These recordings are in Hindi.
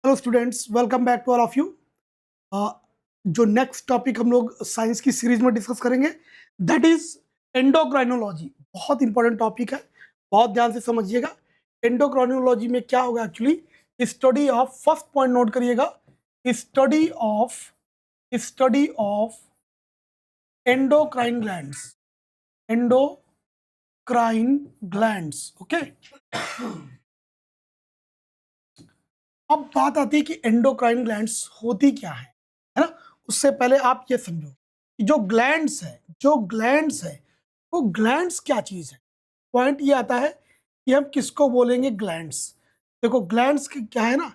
Hello students, welcome back to all of you. जो नेक्स्ट टॉपिक हम लोग साइंस की सीरीज में डिस्कस करेंगे दैट इज एंडोक्राइनोलॉजी। बहुत इंपॉर्टेंट टॉपिक है, बहुत ध्यान से समझिएगा। एंडोक्राइनोलॉजी में क्या होगा actually, study of, first point note करिएगा, study of endocrine glands, endocrine glands. Okay, अब बात आती है कि एंडोक्राइन ग्लैंड्स होती क्या है ना। उससे पहले आप ये समझो कि जो ग्लैंड्स है वो ग्लैंड्स क्या चीज है। पॉइंट ये आता है कि हम किसको बोलेंगे ग्लैंड्स। देखो ग्लैंड्स क्या है ना,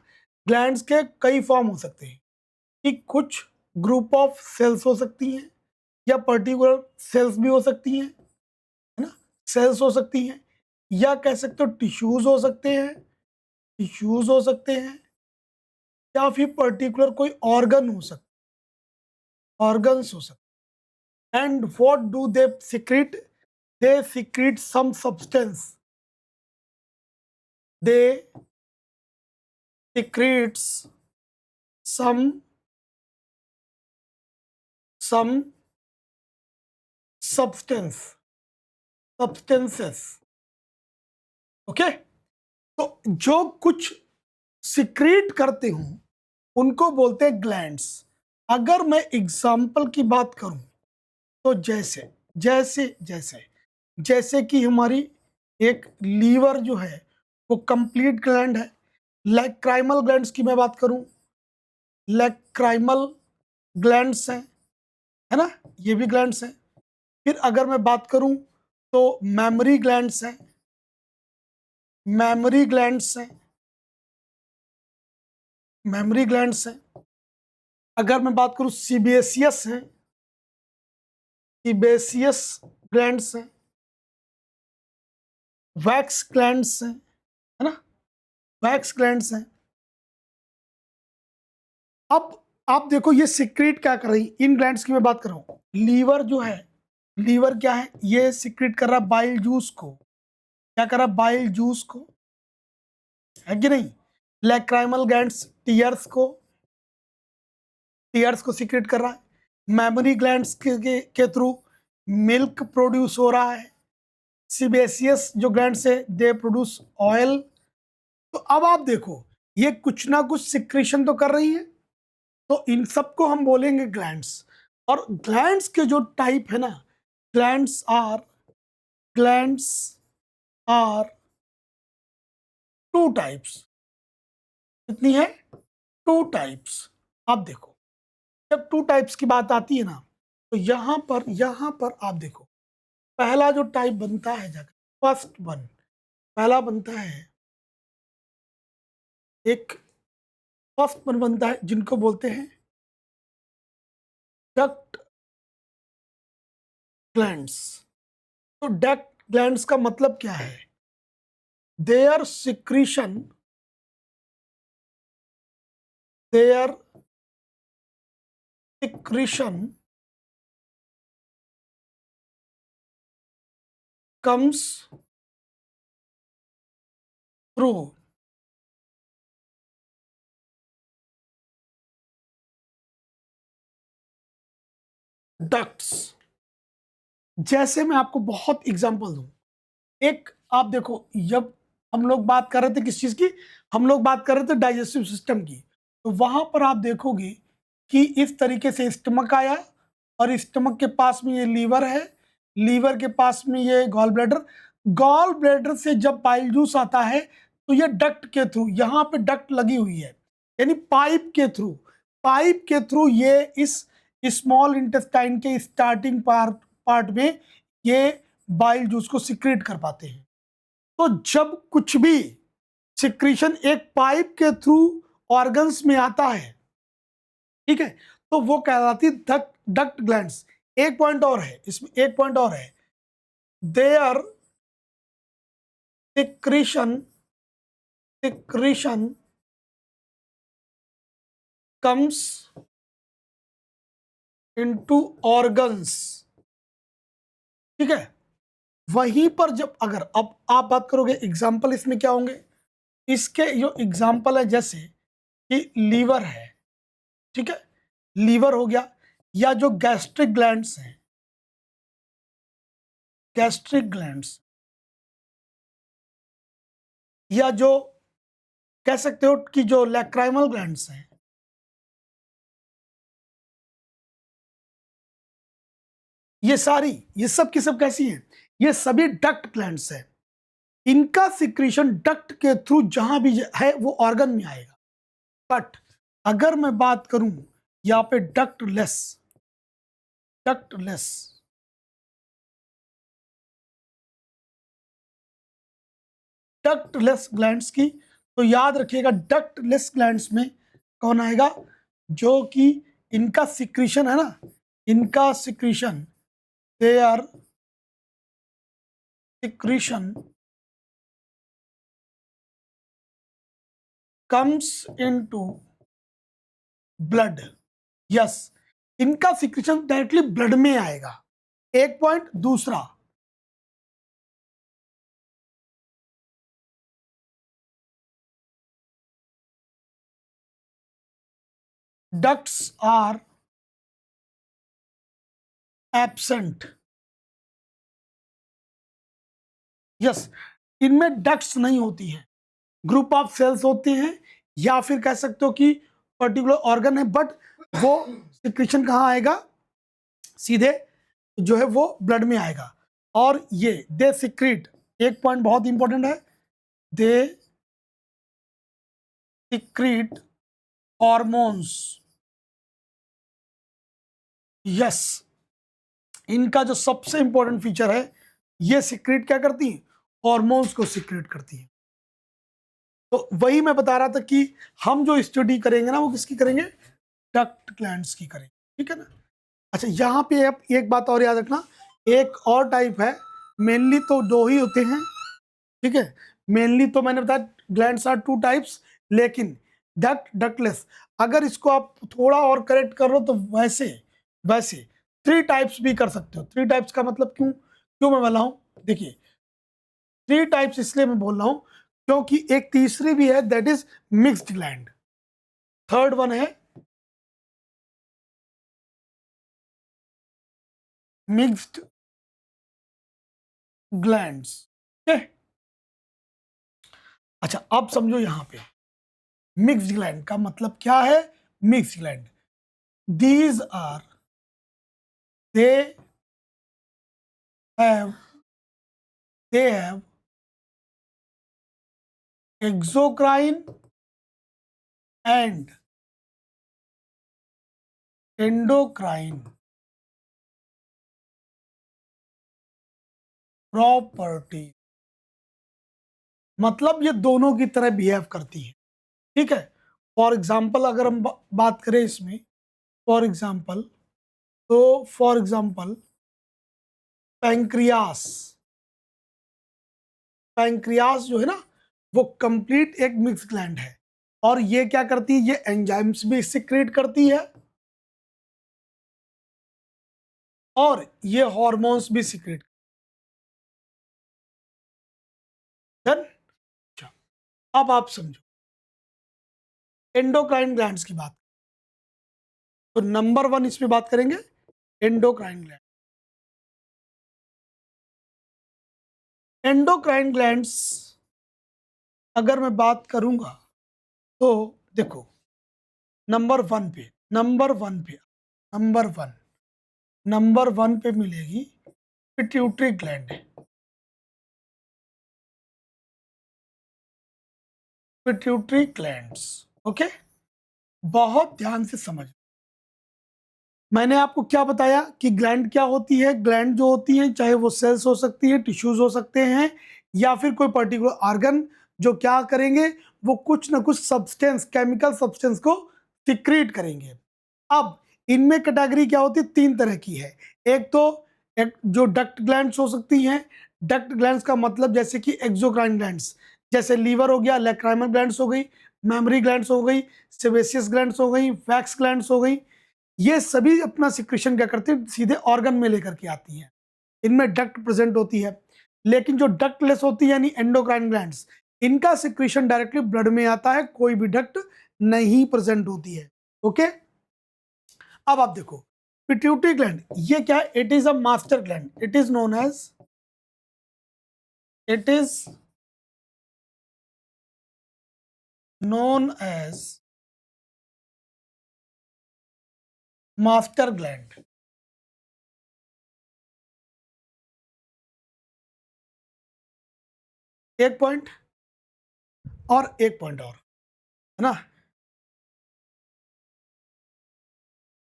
ग्लैंड्स के कई फॉर्म हो सकते हैं कि कुछ ग्रुप ऑफ सेल्स हो सकती हैं या पर्टिकुलर सेल्स भी हो सकती हैं, है ना। सेल्स हो सकती हैं या कह सकते हो टिश्यूज हो सकते हैं या फिर पर्टिकुलर कोई ऑर्गन्स हो सकते। And what do they secrete, they secrete some substance, they secretes some substances। Okay, तो जो कुछ सिक्रीट करते हो उनको बोलते हैं ग्लैंड्स। अगर मैं एग्जाम्पल की बात करूं तो जैसे जैसे जैसे जैसे कि हमारी एक लीवर जो है वो कंप्लीट ग्लैंड है। लैक्राइमल ग्लैंड्स की मैं बात करूं, लैक्राइमल ग्लैंड्स हैं, है ना, ये भी ग्लैंड्स हैं। फिर अगर मैं बात करूं तो मेमोरी ग्लैंड्स हैं, मेमोरी ग्लैंड्स हैं, मेमोरी ग्लैंड्स हैं। अगर मैं बात करूं सीबेसियस हैं, सीबेसियस ग्लैंड्स हैं, वैक्स ग्लैंड्स हैं, है ना, वैक्स ग्लैंड्स हैं। अब आप देखो ये सिक्रीट क्या कर रही, इन ग्लैंड्स की मैं बात कर रहा हूं। लीवर जो है, लीवर क्या है, ये सिक्रीट कर रहा है बाइल जूस को। क्या कर रहा है, बाइल जूस को, है कि नहीं। लैक्राइमल ग्लैंड्स टीयर्स को सीक्रेट कर रहा है। मेमोरी ग्लैंड्स के थ्रू मिल्क प्रोड्यूस हो रहा है। सीबेसियस जो ग्लैंड्स है दे प्रोड्यूस ऑयल। तो अब आप देखो ये कुछ ना कुछ सिक्रेशन तो कर रही है, तो इन सबको हम बोलेंगे ग्लैंड्स। और ग्लैंड्स के जो टाइप है ना, ग्लैंड्स आर टू टाइप्स। कितनी है, टू टाइप्स। आप देखो जब टू टाइप्स की बात आती है ना, तो यहां पर आप देखो पहला जो टाइप बनता है जगह, फर्स्ट वन, पहला बनता है एक, फर्स्ट वन बनता है जिनको बोलते हैं डक्ट ग्लैंड्स। तो डक्ट ग्लैंड्स का मतलब क्या है, their secretion, their secretion comes through ducts। जैसे मैं आपको बहुत एग्जांपल दूं, एक आप देखो, जब हम लोग बात कर रहे थे किस चीज की, हम लोग बात कर रहे थे डाइजेस्टिव सिस्टम की, तो वहां पर आप देखोगे कि इस तरीके से स्टमक आया और स्टमक के पास में ये लीवर है, लीवर के पास में ये गॉल ब्लैडर, गॉल ब्लैडर से जब बाइल जूस आता है तो ये डक्ट के थ्रू, यहाँ पे डक्ट लगी हुई है, यानी पाइप के थ्रू ये इस स्मॉल इंटेस्टाइन के स्टार्टिंग पार्ट में ये बाइल जूस को सिक्रेट कर पाते हैं। तो जब कुछ भी सिक्रीशन एक पाइप के थ्रू ऑर्गन्स में आता है, ठीक है, तो वो कहलाती डक्ट ग्लैंड्स। एक पॉइंट और है इसमें, एक पॉइंट और है, their secretion comes into organs, ठीक है। वहीं पर जब, अगर अब आप बात करोगे एग्जाम्पल इसमें क्या होंगे, इसके जो एग्जाम्पल है जैसे कि लीवर है, ठीक है, लीवर हो गया, या जो गैस्ट्रिक ग्लैंड्स हैं, गैस्ट्रिक ग्लैंड्स, या जो कह सकते हो कि जो लैक्राइमल ग्लैंड्स हैं, ये सारी, ये सब की सब कैसी हैं, ये सभी डक्ट ग्लैंड्स हैं। इनका सिक्रीशन डक्ट के थ्रू जहां भी है वो ऑर्गन में आएगा। बट अगर मैं बात करूं यहां पे डक्टलेस, डक्टलेस, डक्टलेस ग्लैंड्स की, तो याद रखिएगा डक्टलेस ग्लैंड्स में कौन आएगा, जो कि इनका सिक्रीशन है ना, इनका secretion, they are secretion comes into blood. Yes, इनका सिक्रीशन डायरेक्टली ब्लड में आएगा। एक पॉइंट। दूसरा, ducts are absent। यस, इनमें डक्ट्स नहीं होती है, ग्रुप ऑफ सेल्स होते हैं, या फिर कह सकते हो कि पर्टिकुलर ऑर्गन है, बट वो सिक्रीशन कहाँ आएगा, सीधे जो है वो ब्लड में आएगा। और ये दे सिक्रीट, एक पॉइंट बहुत इंपॉर्टेंट है, दे सिक्रीट हॉर्मोन्स। यस, इनका जो सबसे इंपॉर्टेंट फीचर है, ये सिक्रीट क्या करती है, हॉर्मोन्स को सिक्रीट करती है। तो वही मैं बता रहा था कि हम जो स्टडी करेंगे ना वो किसकी करेंगे, डक्ट ग्लैंड्स की करेंगे, ठीक है ना। अच्छा, यहाँ पे आप एक बात और याद रखना, एक और टाइप है, मेनली तो दो ही होते हैं, ठीक है, मेनली तो मैंने बताया ग्लैंड्स आर टू टाइप्स, लेकिन डक्ट, डक्टलेस, अगर इसको आप थोड़ा और करेक्ट करो तो वैसे वैसे थ्री टाइप्स भी कर सकते हो। थ्री टाइप्स का मतलब क्यों क्यों मैं बोला हूँ, देखिए थ्री टाइप्स इसलिए मैं बोल रहा हूँ क्योंकि एक तीसरी भी है, that is mixed gland. Third one है मिक्स्ड ग्लैंड्स, ठीक है। अच्छा, अब समझो यहां पे मिक्स्ड ग्लैंड का मतलब क्या है। Mixed gland, these are, they have they have exocrine and endocrine property. मतलब ये दोनों की तरह बिहेव करती है, ठीक है। फॉर एग्जाम्पल अगर हम बात करें इसमें, फॉर एग्जाम्पल, तो फॉर एग्जाम्पल पैंक्रियास, पैंक्रियास जो है ना वो कंप्लीट एक मिक्स ग्लैंड है, और ये क्या करती है, ये एंजाइम्स भी सिक्रेट करती है और ये हॉर्मोन्स भी सिक्रेट। डन। अच्छा, अब आप समझो एंडोक्राइन ग्लैंड्स की बात, तो नंबर वन इसमें बात करेंगे एंडोक्राइन ग्लैंड। एंडोक्राइन ग्लैंड्स अगर मैं बात करूंगा तो देखो, नंबर वन पे, नंबर वन पे, नंबर वन, नंबर वन पे मिलेगी pituitary gland, pituitary glands. Okay, बहुत ध्यान से समझ। मैंने आपको क्या बताया कि ग्लैंड क्या होती है। ग्लैंड जो होती है चाहे वो सेल्स हो सकती है, टिश्यूज हो सकते हैं, या फिर कोई पर्टिकुलर ऑर्गन, जो क्या करेंगे, वो कुछ ना कुछ सब्सटेंस, केमिकल सब्सटेंस को सिक्रीट करेंगे। अब इनमें कैटेगरी क्या होती है, तीन तरह की है। एक तो एक जो डक्ट ग्लैंड्स हो सकती हैं। डक्ट ग्लैंड्स का मतलब जैसे कि एक्सोक्राइन ग्लैंड्स, जैसे लीवर हो गया, लैक्राइमल ग्लैंड्स हो गई, मेमोरी ग्लैंड्स हो गई, सेबेसियस ग्लैंड्स हो गई, वैक्स ग्लैंड्स हो गई। ये सभी अपना सिक्रेशन क्या करती है, सीधे ऑर्गन में लेकर के आती हैं। इनमें डक्ट प्रेजेंट होती है। लेकिन जो डक्टलेस होती है यानी एंडोक्राइन ग्लैंड्स, इनका सिक्रेशन डायरेक्टली ब्लड में आता है, कोई भी डक्ट नहीं प्रेजेंट होती है। ओके, अब आप देखो पिट्यूटरी ग्लैंड, ये क्या है? It is a master gland, it is known as, it is known as master gland. एक पॉइंट, और एक पॉइंट और, है ना,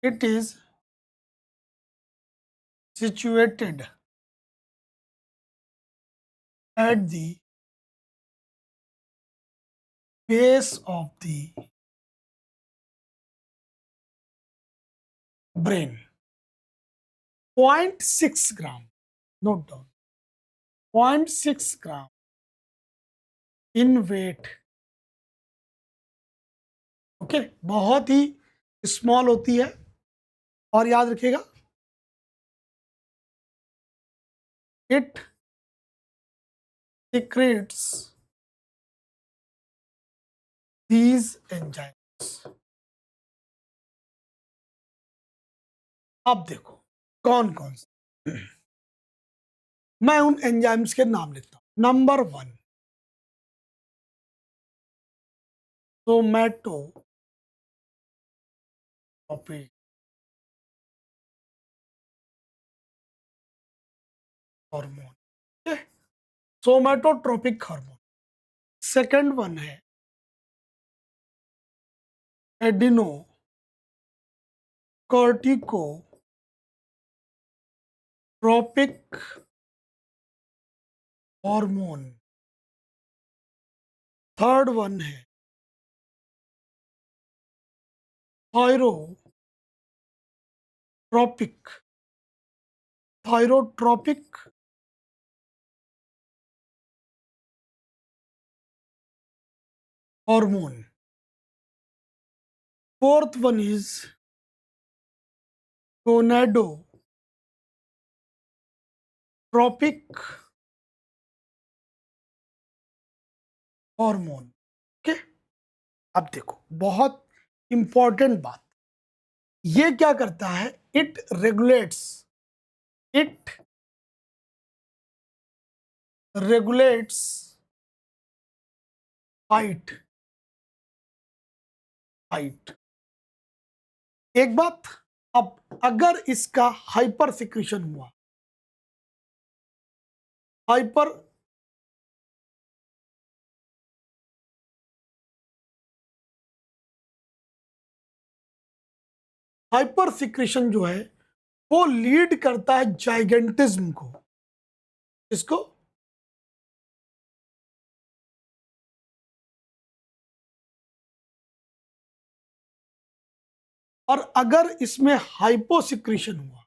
it is situated at the base of the brain. 0.6 gram, note down, 0.6 gram in weight. Okay, बहुत ही स्मॉल होती है, और याद रखिएगा इट secretes these enzymes. अब देखो कौन कौन से, मैं उन एंजाइम्स के नाम लिखता हूं। Number 1, somatotropic hormone, somatotropic hormone. Second one है adrenocorticotropic hormone. Third one है thyrotropic thyrotropic hormone. Fourth one is gonadotropic hormone. Okay, अब देखो बहुत इंपॉर्टेंट बात, ये क्या करता है? It regulates height. एक बात, अब अगर इसका हाइपर सिक्रीशन हुआ, हाइपर हाइपर सिक्रीशन जो है वो लीड करता है जाइगेंटिज्म को। इसको और अगर इसमें हाइपोसिक्रीशन हुआ,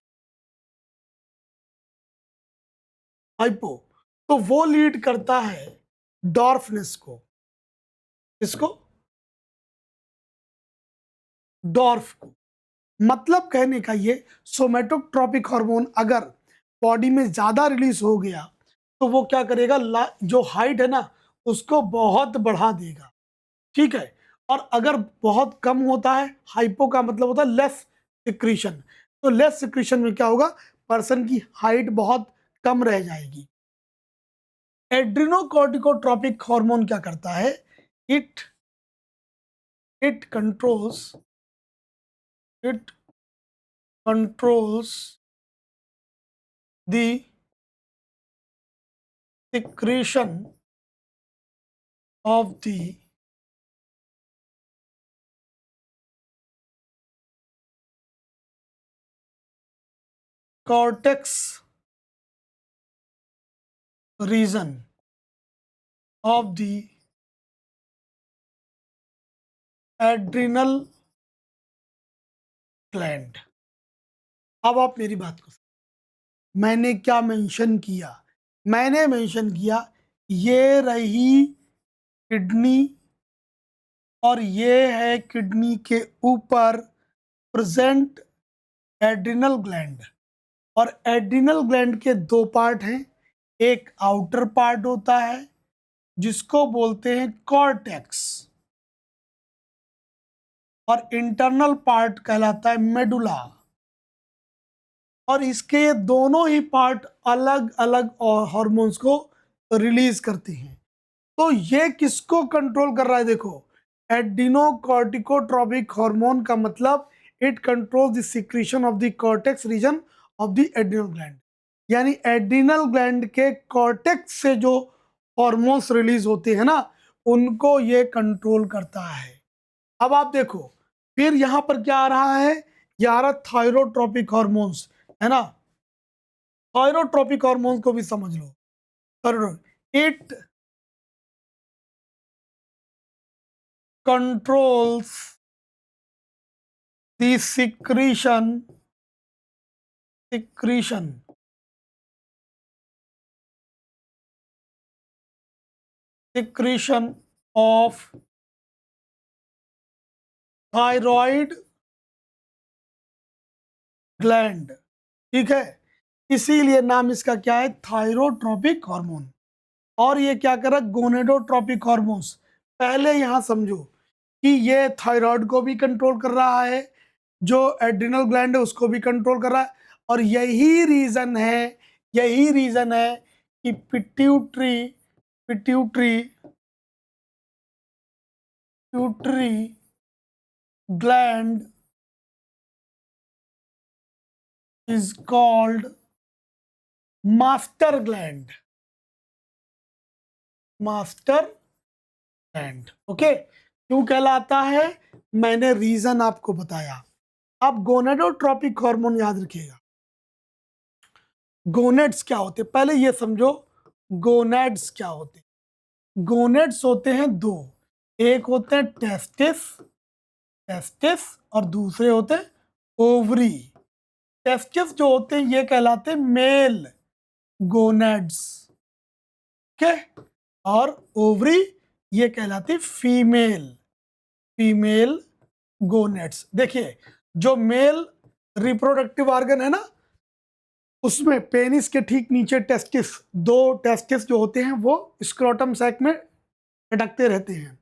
हाइपो, तो वो लीड करता है डॉर्फनेस को। इसको डॉर्फ को, मतलब कहने का ये, सोमेटोट्रोपिक हार्मोन अगर बॉडी में ज्यादा रिलीज हो गया तो वो क्या करेगा, जो हाइट है ना उसको बहुत बढ़ा देगा। ठीक है, और अगर बहुत कम होता है, हाइपो का मतलब होता है लेस सिक्रीशन, तो लेस सिक्रीशन में क्या होगा, पर्सन की हाइट बहुत कम रह जाएगी। एड्रिनोकॉर्टिकोट्रोपिक हार्मोन क्या करता है? It it controls it controls the secretion of the cortex region of the adrenal gland। अब आप मेरी बात को, मैंने क्या मेंशन किया? मैंने मेंशन किया ये रही किडनी, और ये है किडनी के ऊपर प्रेजेंट एड्रिनल ग्लैंड। और एड्रिनल ग्लैंड के दो पार्ट हैं, एक आउटर पार्ट होता है जिसको बोलते हैं कॉर्टेक्स, और इंटरनल पार्ट कहलाता है मेडुला। और इसके दोनों ही पार्ट अलग अलग हार्मोन्स को रिलीज करते हैं। तो ये किसको कंट्रोल कर रहा है? देखो, एड्रिनोकॉर्टिकोट्रोपिक हार्मोन का मतलब it control the secretion of the cortex region of the adrenal gland. यानी एड्रिनल ग्लैंड के कॉर्टेक्स से जो हार्मोन्स रिलीज होते हैं ना, उनको ये कंट्रोल करता है। अब आप देखो, फिर यहां पर क्या आ रहा है? ये आ रहा थायरोट्रोपिक हार्मोन्स, है ना। थायरोट्रोपिक हार्मोन्स को भी समझ लो। It controls the secretion of thyroid gland. ठीक है, इसीलिए नाम इसका क्या है? Thyrotropic hormone. और ये क्या कर रहा है? Gonadotropic hormones. पहले यहां समझो कि ये थायराइड को भी कंट्रोल कर रहा है, जो एड्रिनल ग्लैंड है उसको भी कंट्रोल कर रहा है। और यही रीजन है कि pituitary pituitary pituitary gland is called master gland. Master gland, okay. क्यों कहलाता है? मैंने रीजन आपको बताया। अब गोनेडोट्रोपिक हार्मोन याद रखिएगा। गोनेड्स क्या होते हैं पहले ये समझो। गोनेड्स क्या होते हैं? गोनेड्स होते हैं दो। एक होते हैं टेस्टिस टेस्टिस और दूसरे होते हैं ओवरी। टेस्टिस जो होते हैं ये कहलाते हैं मेल गोनेड्स, ओके। और ओवरी ये कहलाती फीमेल फीमेल गोनेड्स। देखिए, जो मेल रिप्रोडक्टिव ऑर्गन है ना, उसमें पेनिस के ठीक नीचे टेस्टिस, दो टेस्टिस जो होते हैं वो स्क्रोटम सैक में लटकते रहते हैं।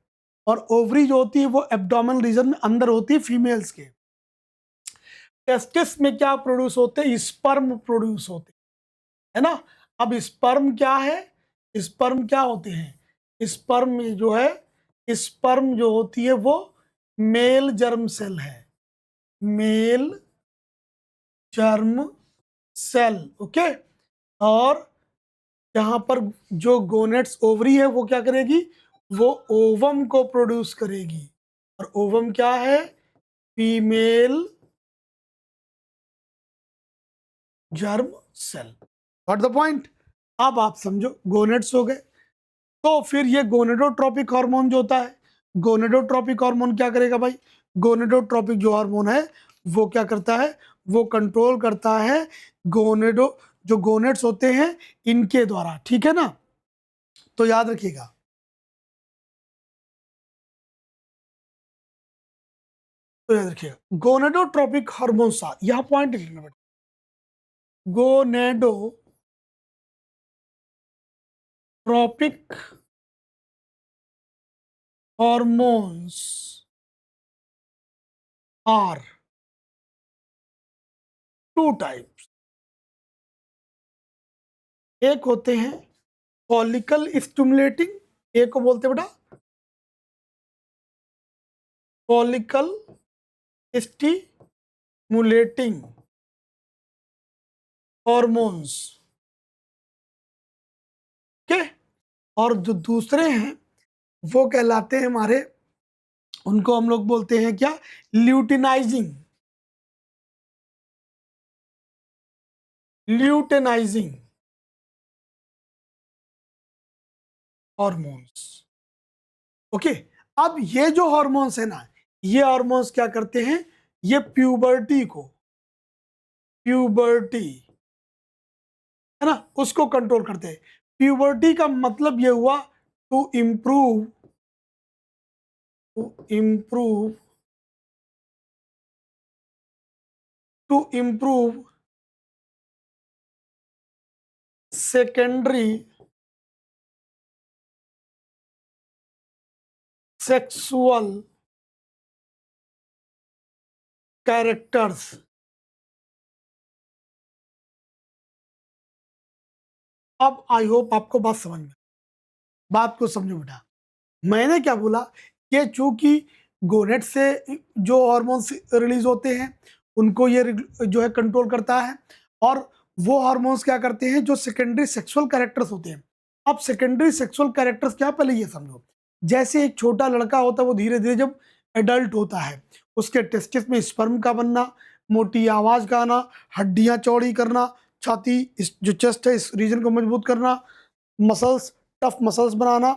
और ओवरी जो होती है वो एब्डोमेनल रीजन में अंदर होती है फीमेल्स के। टेस्टिस में क्या प्रोड्यूस होते हैं? स्पर्म प्रोड्यूस होते हैं, है ना। अब स्पर्म क्या है? स्पर्म क्या होते हैं? स्पर्म में जो है, स्पर्म जो होती है वो मेल जर्म सेल है। Male germ cell, okay. और यहाँ पर जो गोनेट्स ओवरी है वो क्या करेगी? वो ओवम को प्रोड्यूस करेगी। और ओवम क्या है? Female germ cell. What the point? अब आप समझो, गोनेट्स हो गए। तो फिर ये गोनेडोट्रोपिक हार्मोन जो होता है, गोनेडोट्रोपिक हार्मोन क्या करेगा भाई? गोनेडोट्रोपिक जो हार्मोन है वो क्या करता है? वो कंट्रोल करता है गोनेडो जो गोनेट्स होते हैं इनके द्वारा, ठीक है ना। तो याद रखिएगा, गोनेडोट्रोपिक हार्मोन सा यह पॉइंट लिखना बेटा। Gonadotropic hormones are two types. एक होते हैं फॉलिकल स्टिमुलेटिंग, एक को बोलते हैं बेटा फॉलिकल स्टिमुलेटिंग हॉर्मोन्स, के। और जो दूसरे हैं वो कहलाते हैं हमारे, उनको हम लोग बोलते हैं क्या? Luteinising luteinising hormones, okay. अब ये जो हॉर्मोन्स है ना, ये हॉर्मोन्स क्या करते हैं? ये प्यूबर्टी है ना, उसको कंट्रोल करते हैं। प्यूबर्टी का मतलब ये हुआ to improve to improve secondary sexual characters. अब आई होप आपको बात समझ में, बात को समझो बेटा। मैंने क्या बोला कि चूंकि गोनेट से जो हार्मोन्स रिलीज होते हैं उनको ये जो है कंट्रोल करता है, और वो हार्मोन्स क्या करते हैं जो सेकेंडरी सेक्सुअल कैरेक्टर्स होते हैं। अब सेकेंडरी सेक्सुअल कैरेक्टर्स क्या, पहले ये समझो। जैसे एक छोटा लड़का होता है, वो धीरे धीरे जब एडल्ट होता है, उसके टेस्टिस में स्पर्म का बनना, मोटी आवाज का आना, हड्डियां चौड़ी करना, छाती जो चेस्ट है इस रीजन को मजबूत करना, मसल्स, टफ मसल्स बनाना,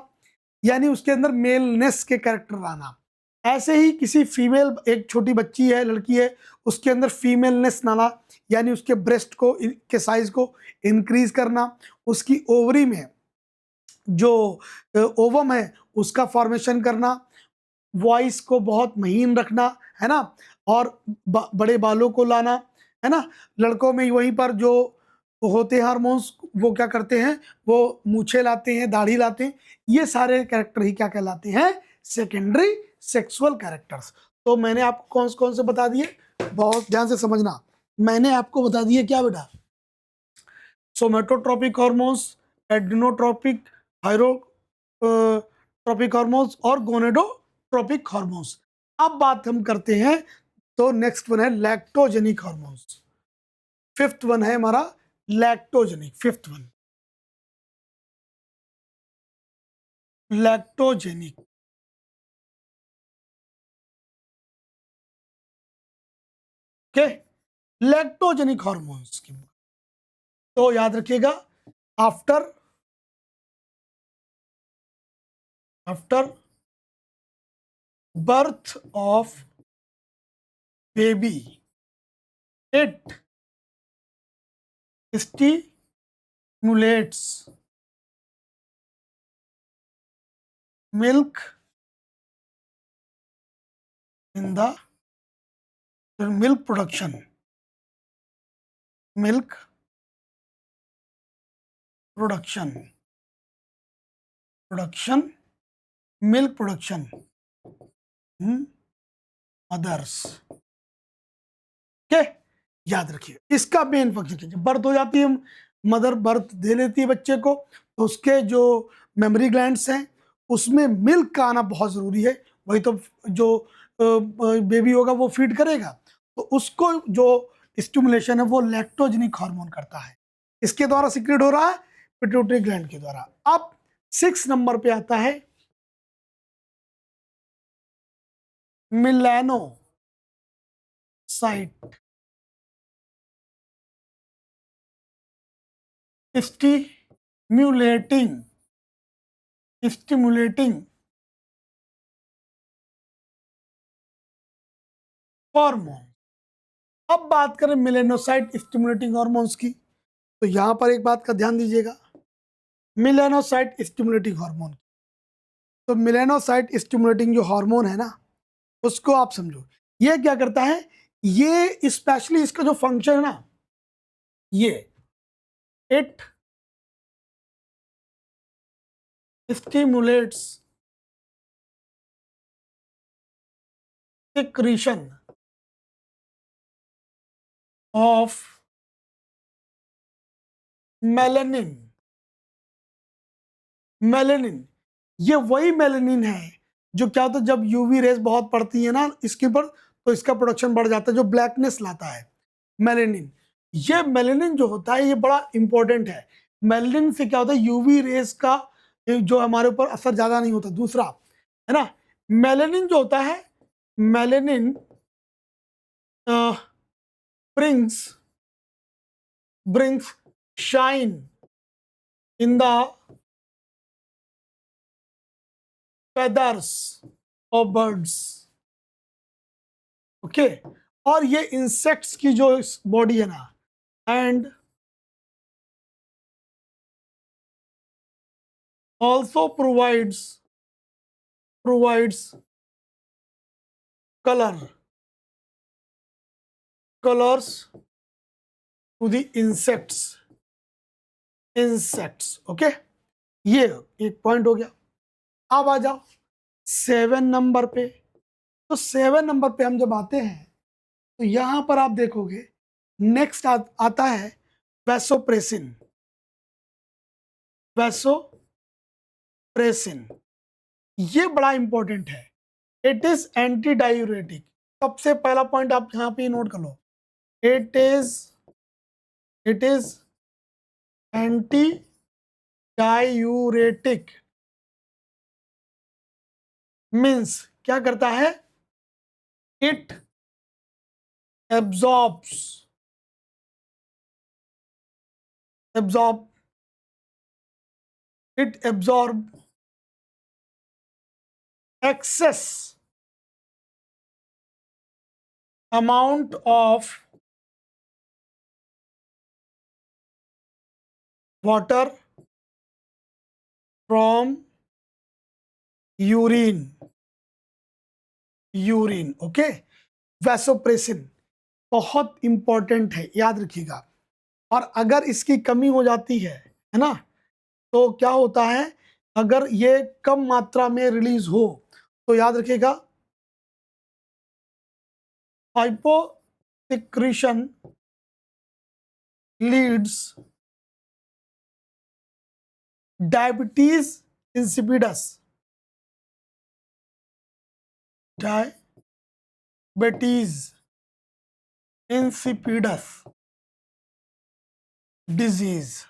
यानी उसके अंदर मेलनेस के कैरेक्टर आना। ऐसे ही किसी फीमेल, एक छोटी बच्ची है, लड़की है, उसके अंदर फीमेलनेस लाना, यानी उसके ब्रेस्ट को के साइज को इंक्रीज करना, उसकी ओवरी में जो ओवम है उसका फॉर्मेशन करना, वॉइस को बहुत महीन रखना, है ना, और बड़े बालों को लाना, है ना। लड़कों में वहीं पर जो होते हैं हार्मोन्स, वो क्या करते हैं, वो मूछे लाते हैं, दाढ़ी लाते हैं। ये सारे कैरेक्टर ही क्या कहलाते हैं, सेकेंडरी सेक्सुअल कैरेक्टर्स। तो मैंने आपको कौन कौन से बता दिए, बहुत ध्यान से समझना। मैंने आपको बता दिए क्या बेटा, सोमेटोट्रोपिक हार्मोन्स, एड्रिनोट्रोपिक, हाइरोट्रोपिक हार्मोन्स और गोनेडोट्रोपिक हार्मोन्स। अब बात हम करते हैं, तो नेक्स्ट वन है लैक्टोजेनिक हार्मोन्स। फिफ्थ वन है हमारा lactogenic, fifth one lactogenic. Okay, lactogenic hormones की तो याद रखिएगा, after after birth of baby, it stimulates milk in the milk production, milk production, milk production in others। के याद रखिए, इसका मेन फंक्शन क्या है, बर्थ हो जाती है, मदर बर्थ दे लेती है बच्चे को, तो उसके जो मेमोरी ग्लैंड्स हैं उसमें मिल्क का आना बहुत जरूरी है, वही तो जो बेबी होगा वो फीड करेगा, तो उसको जो स्टिमुलेशन है वो लैक्टोजेनिक हार्मोन करता है, इसके द्वारा सिक्रेट हो रहा है पिट्यूटरी ग्लैंड के द्वारा। अब 6 नंबर पे आता है मेलानोसाइट स्टिमुलेटिंग हार्मोन। अब बात करें मेलानोसाइट स्टिमुलेटिंग हार्मोन्स की, तो यहां पर एक बात का ध्यान दीजिएगा, मेलानोसाइट स्टिमुलेटिंग हार्मोन। तो मेलानोसाइट स्टिमुलेटिंग जो हार्मोन है ना, उसको आप समझो, ये क्या करता है, ये स्पेशली इसका जो फंक्शन है ना, ये it stimulates secretion of melanin. Melanin, ये वही मेलेनिन है जो क्या होता है, जब यूवी रेस बहुत पड़ती है ना इसके ऊपर, तो इसका प्रोडक्शन बढ़ जाता है, जो ब्लैकनेस लाता है मेलेनिन। ये मेलेनिन जो होता है ये बड़ा इंपॉर्टेंट है। मेलेनिन से क्या होता है, यूवी रेस का जो हमारे ऊपर असर ज्यादा नहीं होता। दूसरा है ना, मेलेनिन जो होता है, melanin brings brings shine in the feathers of birds। Okay, और ये इंसेक्ट्स की जो बॉडी है ना, and also provides colours to the insects. Okay, ये एक पॉइंट हो गया। अब आ जाओ 7 नंबर पे। तो 7 नंबर पे हम जब आते हैं, तो यहां पर आप देखोगे नेक्स्ट आता है वैसोप्रेसिन। वैसोप्रेसिन ये बड़ा इंपॉर्टेंट है। It is anti diuretic. सबसे पहला पॉइंट आप यहां पे नोट कर लो। It is anti diuretic means क्या करता है? It absorbs absorb it absorb excess amount of water from urine. Okay, vasopressin बहुत इंपॉर्टेंट है, याद रखिएगा। और अगर इसकी कमी हो जाती है ना, तो क्या होता है? अगर ये कम मात्रा में रिलीज हो तो याद रखिएगा hyposecretion leads diabetes insipidus. Diabetes insipidus disease.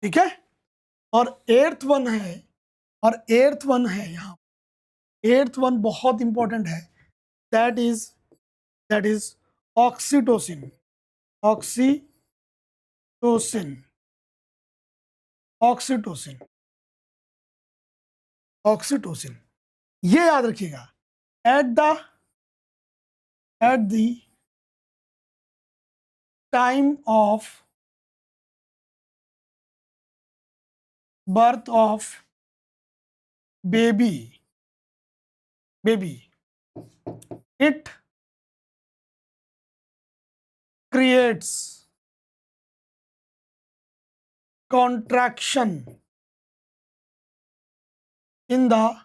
ठीक है। और एर्थ वन है यहाँ। एर्थ वन बहुत इंपॉर्टेंट है। That is oxytocin. Oxytocin oxytocin oxytocin ये याद रखिएगा। At the time of birth of baby it creates contraction in the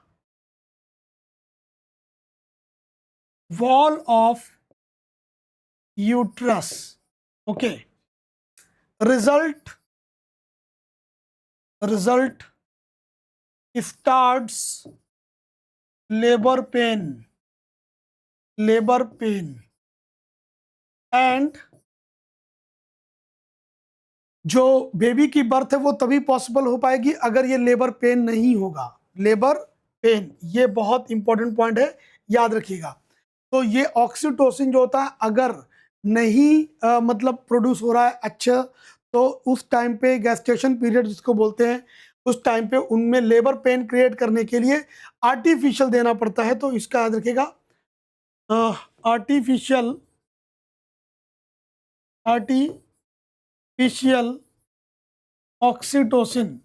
wall of uterus. Okay, result starts labor pain and जो बेबी की बर्थ है वो तभी पॉसिबल हो पाएगी अगर ये लेबर पेन नहीं होगा। लेबर पेन ये बहुत इंपॉर्टेंट पॉइंट है, याद रखिएगा। तो ये ऑक्सीटोसिन जो होता है अगर नहीं मतलब प्रोड्यूस हो रहा है अच्छा, तो उस टाइम पे गैस्टेशन पीरियड जिसको बोलते हैं, उस टाइम पे उनमें लेबर पेन क्रिएट करने के लिए आर्टिफिशियल देना पड़ता है। तो इसका याद रखिएगा, artificial oxytocin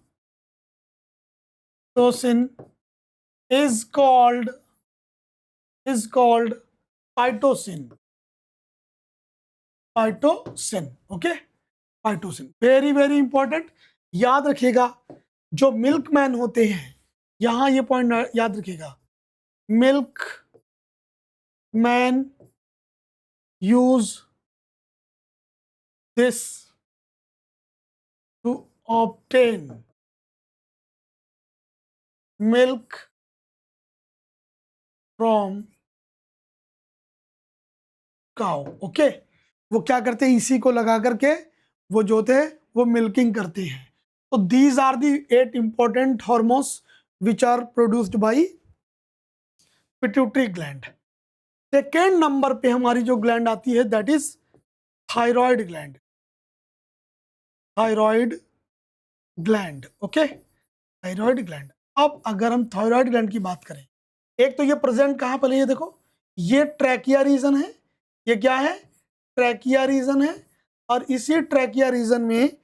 is called phytocin। Okay, phytocin very very important, याद रखिएगा। जो मिल्कमैन होते हैं, यहां ये पॉइंट याद रखिएगा। Milkman use this to obtain milk from cow. Okay, वो क्या करते हैं? इसी को लगा करके वो जो थे वो मिल्किंग करते हैं। तो these are the 8 important hormones which are produced by pituitary gland. Second number पे हमारी जो ग्लैंड आती है that is thyroid gland. Okay, thyroid gland. अब अगर हम थायराइड ग्लैंड की बात करें, एक तो ये प्रेजेंट कहां पर है? ये देखो, ये ट्रैकिया रीजन है। ये क्या है? ट्रैकिया रीजन है। और इसी ट्रैकिया रीजन में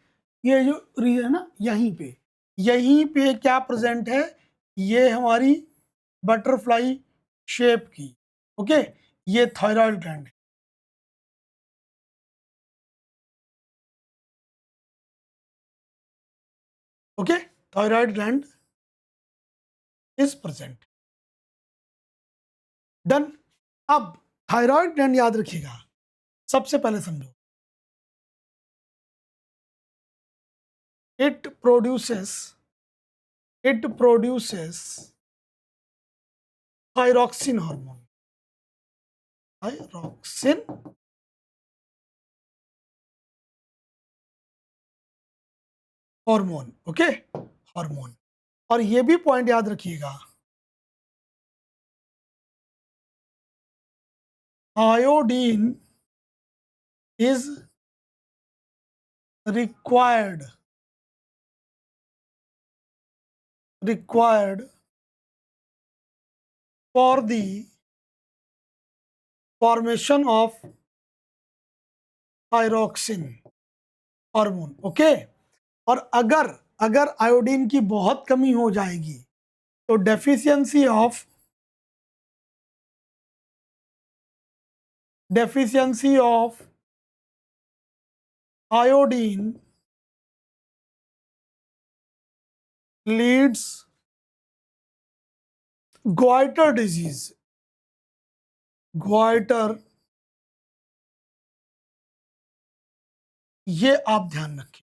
ये जो रीजन है ना, यहीं पे क्या प्रेजेंट है? ये हमारी बटरफ्लाई शेप की, ओके, ये थायराइड ग्लैंड है। Okay, thyroid gland is present. Done. अब थायराइड ग्लैंड याद रखिएगा, सबसे पहले समझो, it produces thyroxine hormone, thyroxine hormone, okay, hormone. और ये भी पॉइंट याद रखिएगा, iodine is required for the formation of thyroxine hormone, okay. और अगर अगर आयोडीन की बहुत कमी हो जाएगी तो deficiency of iodine leads goitre disease, goitre, ये आप ध्यान रखें।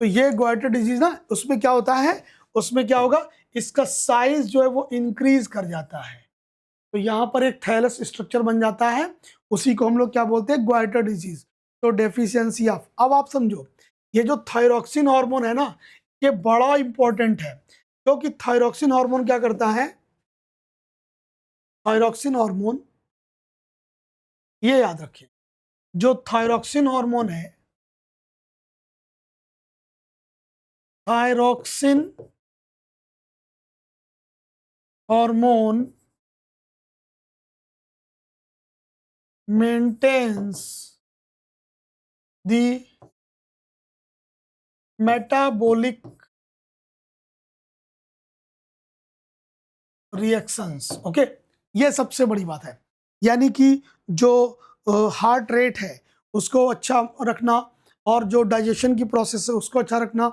तो ये ग्वाइटर डिजीज ना, उसमें क्या होता है, उसमें क्या होगा, इसका साइज जो है वो इंक्रीज कर जाता है। तो यहाँ पर एक थैलस स्ट्रक्चर बन जाता है, उसी को हम लोग क्या बोलते हैं, ग्वाइटर डिजीज। तो डेफिशिएंसी ऑफ, अब आप समझो, ये जो थायरॉक्सिन हार्मोन है ना, ये बड़ा इंपॉर्टेंट है, क्योंकि थायरॉक्सिन हार्मोन क्या करता है, थायरॉक्सिन हार्मोन, ये याद रखिए, जो थायरॉक्सिन हार्मोन है, thyroxine hormone maintains the metabolic reactions, okay. ये सबसे बड़ी बात है, यानी कि जो हार्ट रेट है उसको अच्छा रखना, और जो डाइजेशन की प्रोसेस है उसको अच्छा रखना।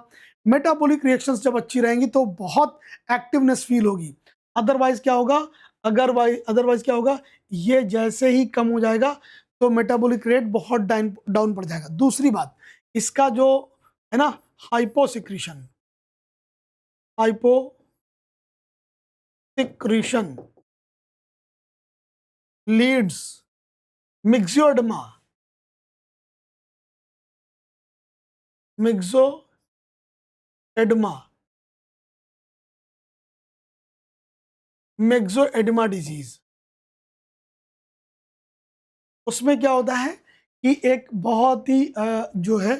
मेटाबॉलिक रिएक्शंस जब अच्छी रहेंगी तो बहुत एक्टिवनेस फील होगी। अदरवाइज क्या होगा, अदरवाइज क्या होगा, ये जैसे ही कम हो जाएगा तो मेटाबॉलिक रेट बहुत डाउन पड़ जाएगा। दूसरी बात, इसका जो है ना, हाइपोसिक्रीशन, हाइपोसिक्रीशन लीड्स मिक्सोएडेमा, मिक्सोएडेमा, मिक्सोएडेमा डिजीज। उसमें क्या होता है कि एक बहुत ही जो है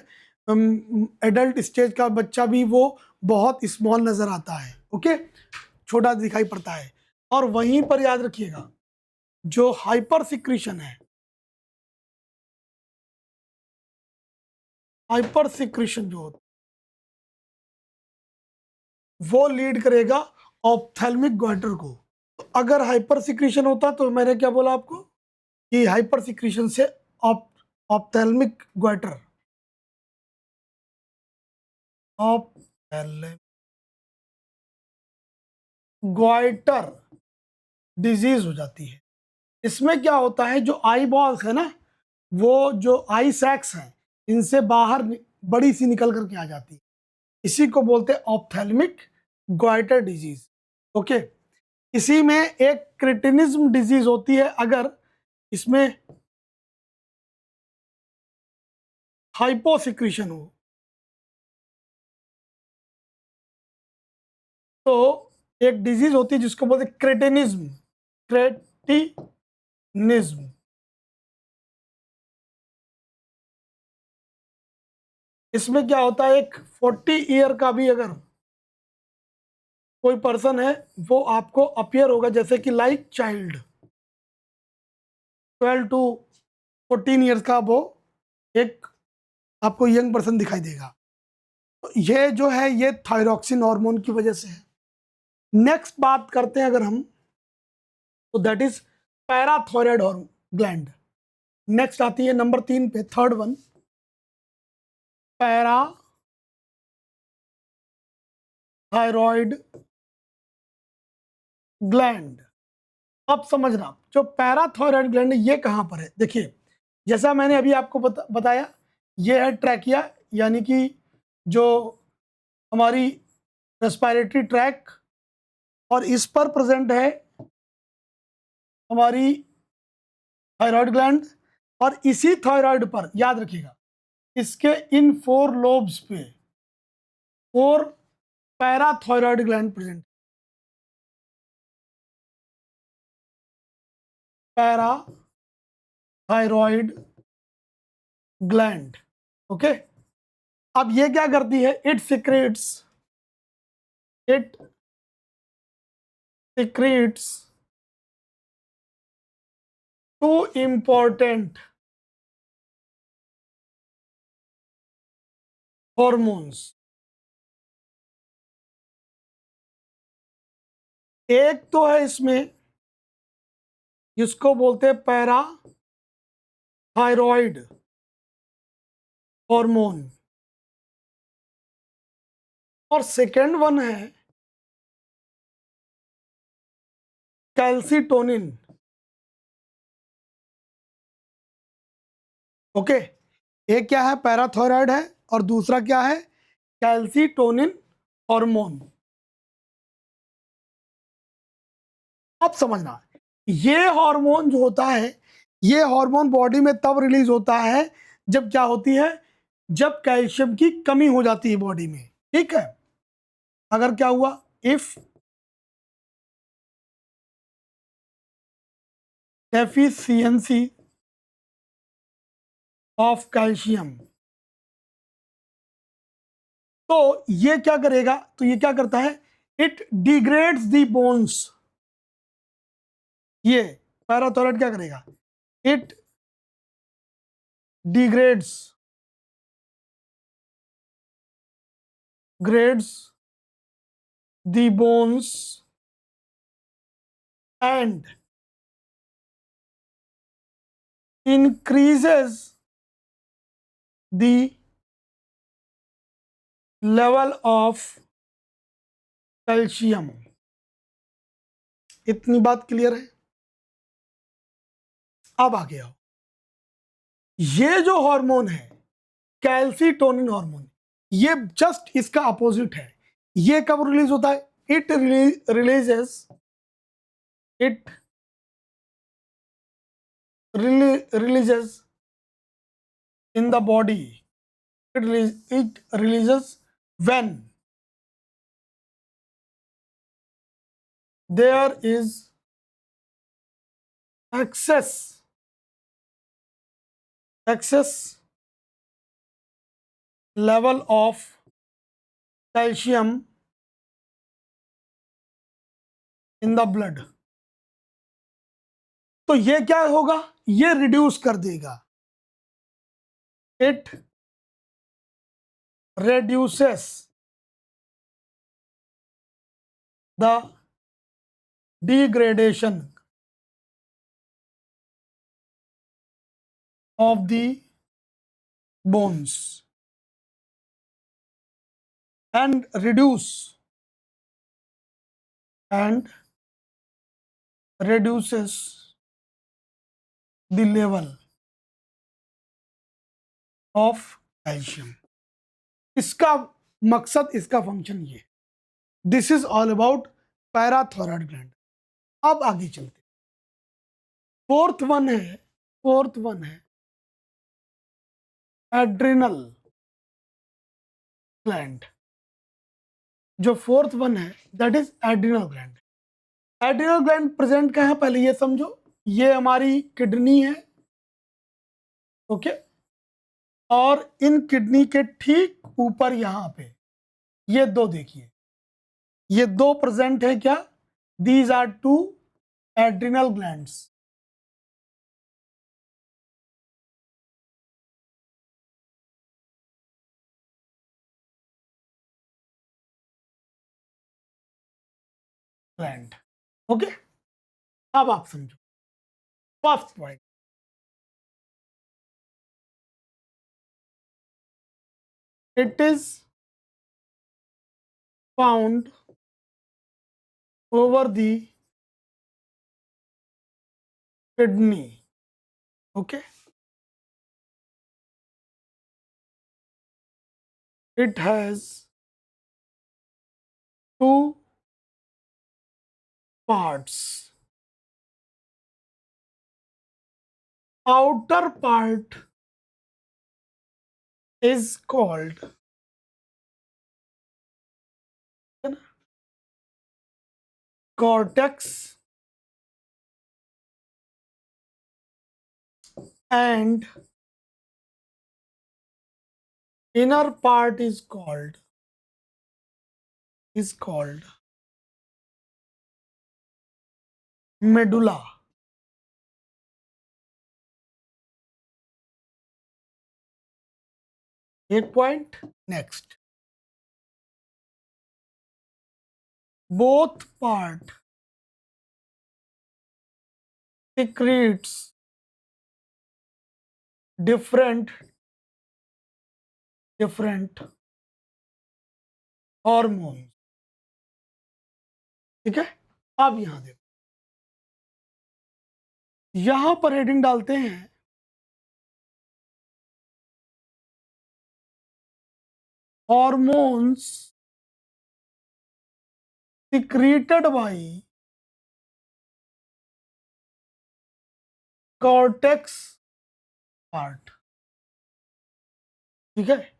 एडल्ट स्टेज का बच्चा भी वो बहुत स्मॉल नजर आता है, ओके, छोटा दिखाई पड़ता है। और वहीं पर याद रखिएगा, जो हाइपर सिक्रीशन है, हाइपर सिक्रीशन जो होता है वो लीड करेगा ऑप्थेल्मिक ग्वाइटर को। तो अगर हाइपर सिक्रीशन होता तो मैंने क्या बोला आपको कि हाइपर सिक्रीशन से ophthalmic goitre, ophthalmic goitre disease हो जाती है। इसमें क्या होता है, जो आई बॉल्स है ना, वो जो आई सैक्स हैं, इनसे बाहर बड़ी सी निकल करके आ जाती है। इसी को बोलते हैं ऑप्थेल्मिक ग्वाइटर डिजीज, ओके। इसी में एक क्रिटिनिज्म डिजीज होती है, अगर इसमें हाइपोसिक्रीशन हो तो एक डिजीज होती है जिसको बोलते हैं क्रेटिनिज्म, क्रेटिनिज्म। इसमें क्या होता है, एक 40 ईयर का भी अगर कोई पर्सन है, वो आपको अपीयर होगा जैसे कि लाइक चाइल्ड, 12 to 14 ईयर्स का वो एक आपको यंग पर्सन दिखाई देगा। तो ये जो है ये थायरॉक्सिन हार्मोन की वजह से है। नेक्स्ट बात करते हैं अगर हम, तो that is parathyroid gland. Next आती है नंबर 3 पे, थर्ड वन, पैराथायरॉइड ग्लैंड। अब समझना, जो पैराथायरॉयड ग्लैंड है ये कहाँ पर है। देखिए, जैसा मैंने अभी आपको बताया, ये है ट्रैकिया, यानी कि जो हमारी रेस्पिरेटरी ट्रैक, और इस पर प्रेजेंट है हमारी थायराइड ग्लैंड, और इसी थायराइड पर याद रखिएगा, इसके इन 4 लोब्स पे 4 parathyroid gland present. Parathyroid gland, okay. अब ये क्या करती है, it secretes two important hormones. एक तो है इसमें जिसको बोलते हैं पैराथायरॉयड हार्मोन, और सेकेंड वन है कैल्सिटोनिन, ओके। एक क्या है, पैराथायरॉयड है, और दूसरा क्या है, कैल्सिटोनिन हार्मोन। अब समझना, ये हार्मोन जो होता है, ये हार्मोन बॉडी में तब रिलीज होता है जब क्या होती है, जब कैल्शियम की कमी हो जाती है बॉडी में, ठीक है। अगर क्या हुआ, इफ डेफिशिएंसी ऑफ कैल्शियम, तो ये क्या करेगा, तो ये क्या करता है, इट डिग्रेड्स दी बोन्स। ये पैराथायरॉयड क्या करेगा, it degrades grades the bones and increases the level of calcium. इतनी बात क्लियर है। अब आगे आओ, ये जो हार्मोन है कैल्सिटोनिन हार्मोन, ये जस्ट इसका अपोजिट है। ये कब रिलीज होता है, it releases in the body, it releases when there is excess level of calcium in the blood। तो ये क्या होगा, ये रिड्यूस कर देगा, it reduces the degradation of the bones and reduces the level of calcium। इसका मकसद, इसका फंक्शन ये, this is all about parathyroid gland. अब आगे चलते, फोर्थ वन है एड्रिनल ग्लैंड। जो फोर्थ वन है that is adrenal gland. Adrenal gland present कहाँ है, पहले ये समझो, ये हमारी किडनी है, ओके। और इन किडनी के ठीक ऊपर यहां पे ये दो देखिए, ये दो प्रेजेंट है क्या, these are two adrenal glands. Gland, okay. अब आप समझो, first point, it is found over the kidney. Okay, it has two parts. Outer part is called cortex, and inner part is called medulla. Eight point. Next, both part secretes different hormones. ठीक है. अब यहां देखो, यहां पर हेडिंग डालते हैं hormones secreted by cortex part. ठीक है.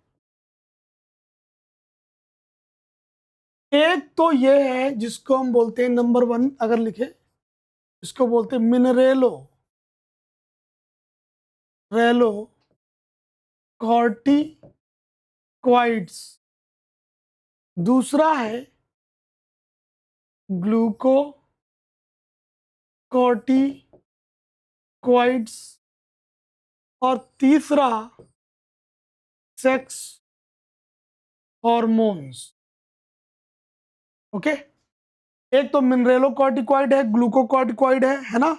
एक तो ये है जिसको हम बोलते हैं नंबर 1, अगर लिखे इसको बोलते हैं मिनरेलो रेलो कॉर्टिकॉइड्स. दूसरा है ग्लूको कॉर्टिकॉइड्स. और तीसरा सेक्स हॉर्मोन्स. ओके. एक तो मिनरेलो कॉर्टिकॉइड है, ग्लूकोकॉर्टिकॉइड है ना.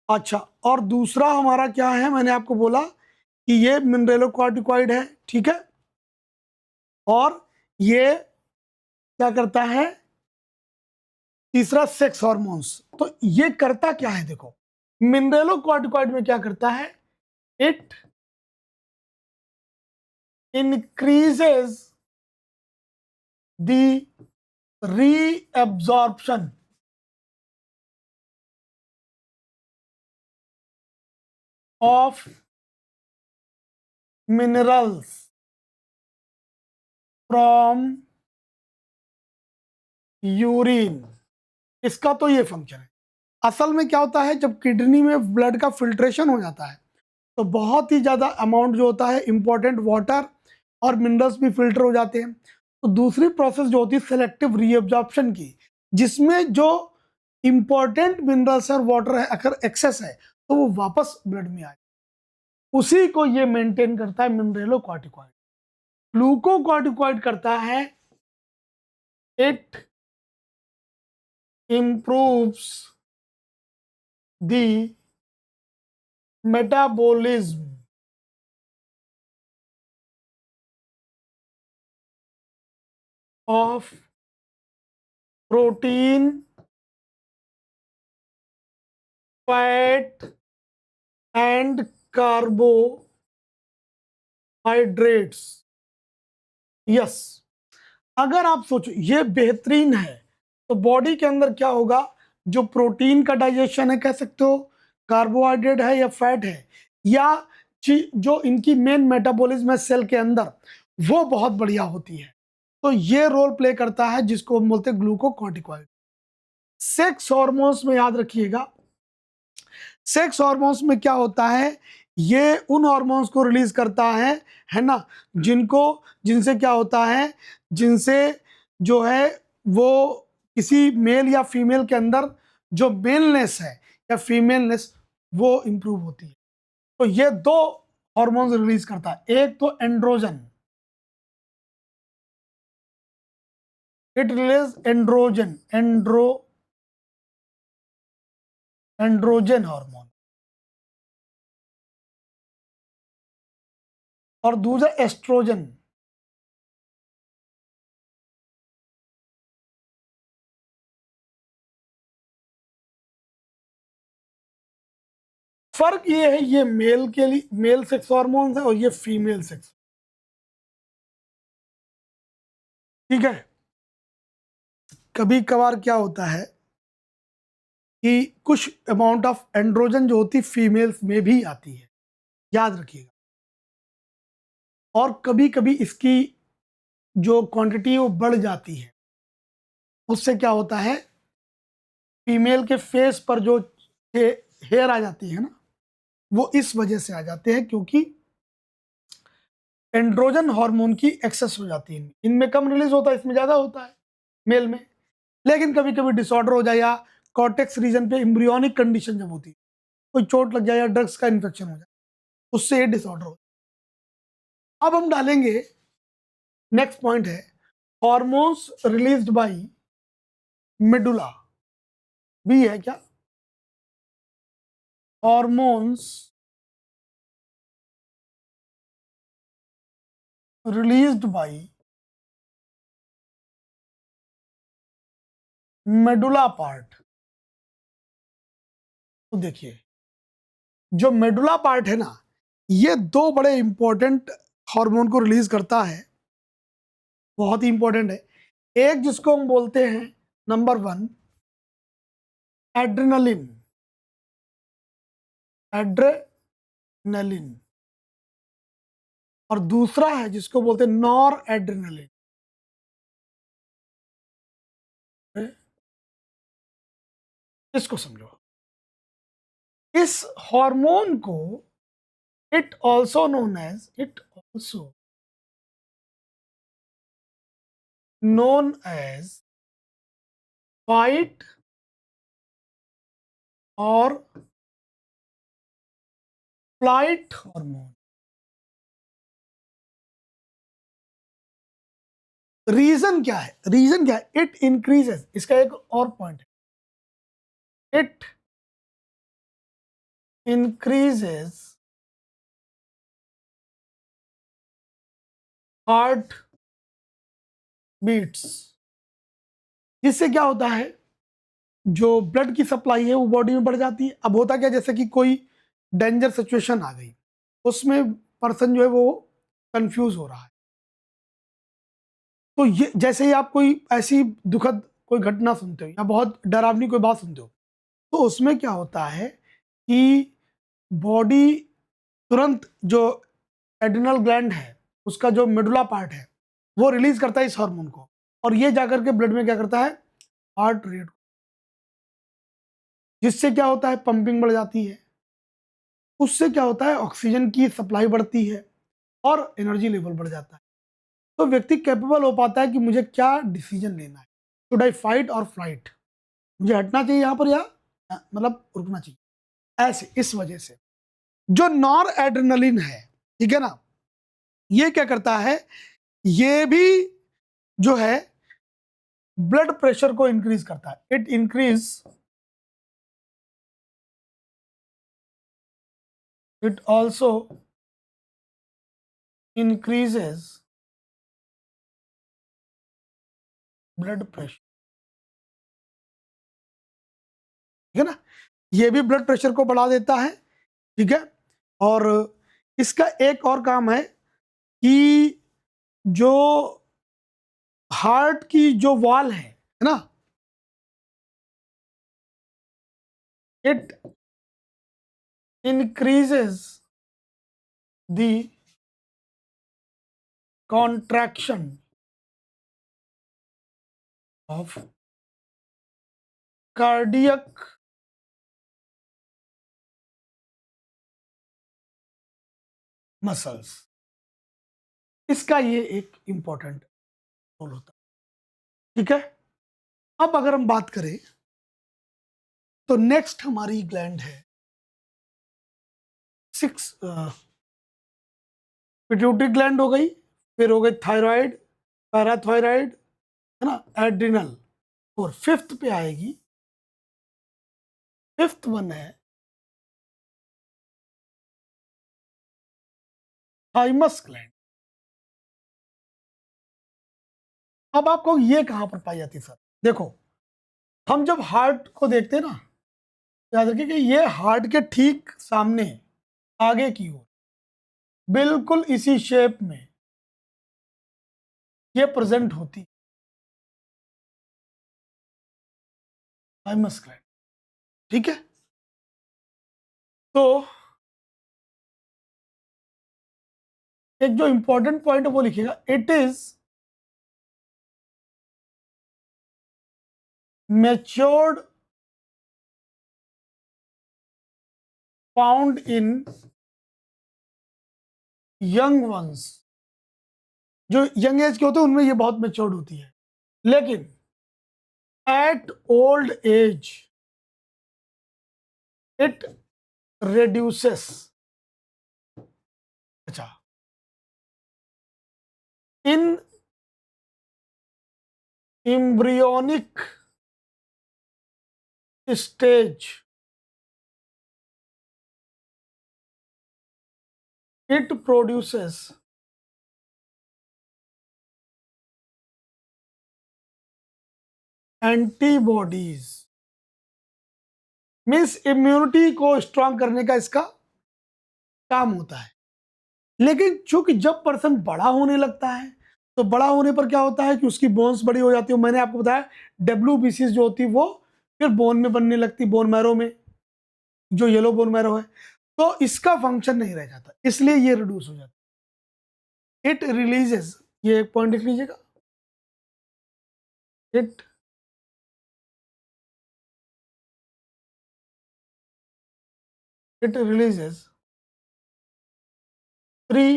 अच्छा, और दूसरा हमारा क्या है, मैंने आपको बोला कि ये मिनरेलो कॉर्टिकॉइड है. ठीक है. और ये क्या करता है, तीसरा सेक्स हॉर्मोन्स. तो ये करता क्या है, देखो मिनरेलो कॉर्टिकॉइड में क्या करता है, it increases the reabsorption of minerals from urine. इसका तो ये फंक्शन है. असल में क्या होता है, जब किडनी में ब्लड का फिल्ट्रेशन हो जाता है तो बहुत ही ज्यादा अमाउंट जो होता है इंपॉर्टेंट वाटर और मिनरल्स भी फिल्टर हो जाते हैं. तो दूसरी प्रोसेस जो होती है सेलेक्टिव रीअब्जॉर्प्शन की, जिसमें जो इंपॉर्टेंट मिनरल्स और वाटर है अगर एक्सेस है तो वो वापस ब्लड में आए, उसी को ये मेंटेन करता है मिनरेलो कॉर्टिकॉइड. ग्लूकोकॉर्टिकॉइड करता है, it improves the metabolism of protein, fat and carbohydrates. Yes. अगर आप सोचो ये बेहतरीन है, तो बॉडी के अंदर क्या होगा, जो प्रोटीन का डाइजेशन है कह सकते हो, कार्बोहाइड्रेट है या फैट है, या जो इनकी मेन मेटाबॉलिज्म है सेल के अंदर, वो बहुत बढ़िया होती है. तो ये रोल प्ले करता है जिसको हम बोलते हैं ग्लूकोकॉर्टिकॉइड. सेक्स हॉर्मोन्स में याद रखिएगा, सेक्स हॉर्मोन्स में क्या होता है, ये उन हॉर्मोन्स को रिलीज करता है ना, जिनसे क्या होता है, जिनसे जो है वो किसी मेल या फीमेल के अंदर जो मेलनेस है या फीमेलनेस वो इंप्रूव होती है. तो ये दो हॉर्मोन्स रिलीज करता है. एक तो androgen, it release androgen hormone. और दूसरा एस्ट्रोजन. फर्क ये है, ये मेल के लिए मेल सेक्स हार्मोन्स है और ये फीमेल सेक्स, ठीक है। कभी कभार क्या होता है कि कुछ अमाउंट ऑफ एंड्रोजन जो होती फीमेल्स में भी आती है, याद रखिएगा। और कभी कभी इसकी जो क्वांटिटी है वो बढ़ जाती है। उससे क्या होता है, फीमेल के फेस पर जो हेयर आ जाती है ना, वो इस वजह से आ जाते हैं क्योंकि एंड्रोजन हार्मोन की एक्सेस हो जाती है। इनमें कम रिलीज होता है, इसमें ज्यादा होता है मेल में। लेकिन कभी कभी डिसऑर्डर हो जाए या कॉर्टेक्स रीजन पे एम्ब्रियोनिक कंडीशन जब होती है, कोई चोट लग जाए या ड्रग्स का इन्फेक्शन हो जाए, उससे ये डिसऑर्डर हो। अब हम डालेंगे, नेक्स्ट पॉइंट है हॉर्मोन्स रिलीज्ड बाय मेडुला, भी है क्या, hormones released by medulla part. तो देखिए, जो मेडुला पार्ट है ना, ये दो बड़े इंपॉर्टेंट हार्मोन को रिलीज करता है, बहुत ही इंपॉर्टेंट है। एक जिसको हम बोलते हैं नंबर 1 एड्रेनलिन, एड्रेनलिन, और दूसरा है जिसको बोलते हैं नॉर एड्रेनलिन। इसको समझो, इस हार्मोन को it also known as fight और फ्लाइट हार्मोन। रीजन क्या है, रीजन क्या है, इट इंक्रीजेस, इसका एक और पॉइंट है, इट इंक्रीजेस हार्ट बीट्स। जिससे क्या होता है, जो ब्लड की सप्लाई है वो बॉडी में बढ़ जाती है। अब होता क्या, जैसे कि कोई डेंजर सिचुएशन आ गई, उसमें पर्सन जो है वो कंफ्यूज हो रहा है, तो ये जैसे ही आप कोई ऐसी दुखद कोई घटना सुनते हो या बहुत डरावनी कोई बात सुनते हो, तो उसमें क्या होता है कि बॉडी तुरंत जो एड्रिनल ग्लैंड है, उसका जो मेडुला पार्ट है, वो रिलीज करता है इस हार्मोन को, और ये जाकर के ब्लड में क्या करता है, हार्ट रेट, जिससे क्या होता है, पंपिंग बढ़ जाती है। उससे क्या होता है, ऑक्सीजन की सप्लाई बढ़ती है और एनर्जी लेवल बढ़ जाता है। तो व्यक्ति कैपेबल हो पाता है कि मुझे क्या डिसीजन लेना है, शुड आई फाइट और फ्लाइट, मुझे हटना चाहिए यहाँ पर या मतलब रुकना चाहिए, ऐसे। इस वजह से जो नॉर एड्रेनलिन है, ठीक है ना, ये क्या करता है, ये भी जो है ब्लड प्रेशर को इंक्रीज करता है। It also increases blood pressure, ठीक है ना, ये भी ब्लड प्रेशर को बढ़ा देता है, ठीक है। और इसका एक और काम है कि जो हार्ट की जो वॉल है ना, it increases the contraction of cardiac muscles. इसका ये एक इंपॉर्टेंट रोल होता है, ठीक है। अब अगर हम बात करें तो नेक्स्ट हमारी ग्लैंड है 6, पिट्यूटरी ग्लैंड हो गई, फिर हो गई थायराइड, पैराथायराइड, है ना, एड्रिनल, और फिफ्थ पे आएगी, फिफ्थ वन है थाइमस ग्लैंड। अब आपको ये कहां पर पाई जाती है सर, देखो, हम जब हार्ट को देखते हैं ना, याद रखिए कि ये हार्ट के ठीक सामने है, आगे की ओर, बिल्कुल इसी शेप में ये प्रेजेंट होती है थाइमस ग्लैंड। ठीक है, तो एक जो इंपॉर्टेंट पॉइंट है वो लिखिएगा, it is matured found in young ones. जो यंग एज के होते हैं उनमें ये बहुत मैच्योर्ड होती है, लेकिन at old age it reduces। अच्छा, in embryonic stage it produces antibodies. Means immunity को स्ट्रांग करने का इसका काम होता है। लेकिन चूंकि जब पर्सन बड़ा होने लगता है, तो बड़ा होने पर क्या होता है कि उसकी बोन्स बड़ी हो जाती है। मैंने आपको बताया डब्ल्यूबीसी जो होती है वो फिर बोन में बनने लगती, बोन मैरो में, जो येलो बोन मैरो है, तो इसका फंक्शन नहीं रह जाता, इसलिए ये रिड्यूस हो जाता है। इट रिलीजेस, ये एक पॉइंट लिख लीजिएगा, इट releases three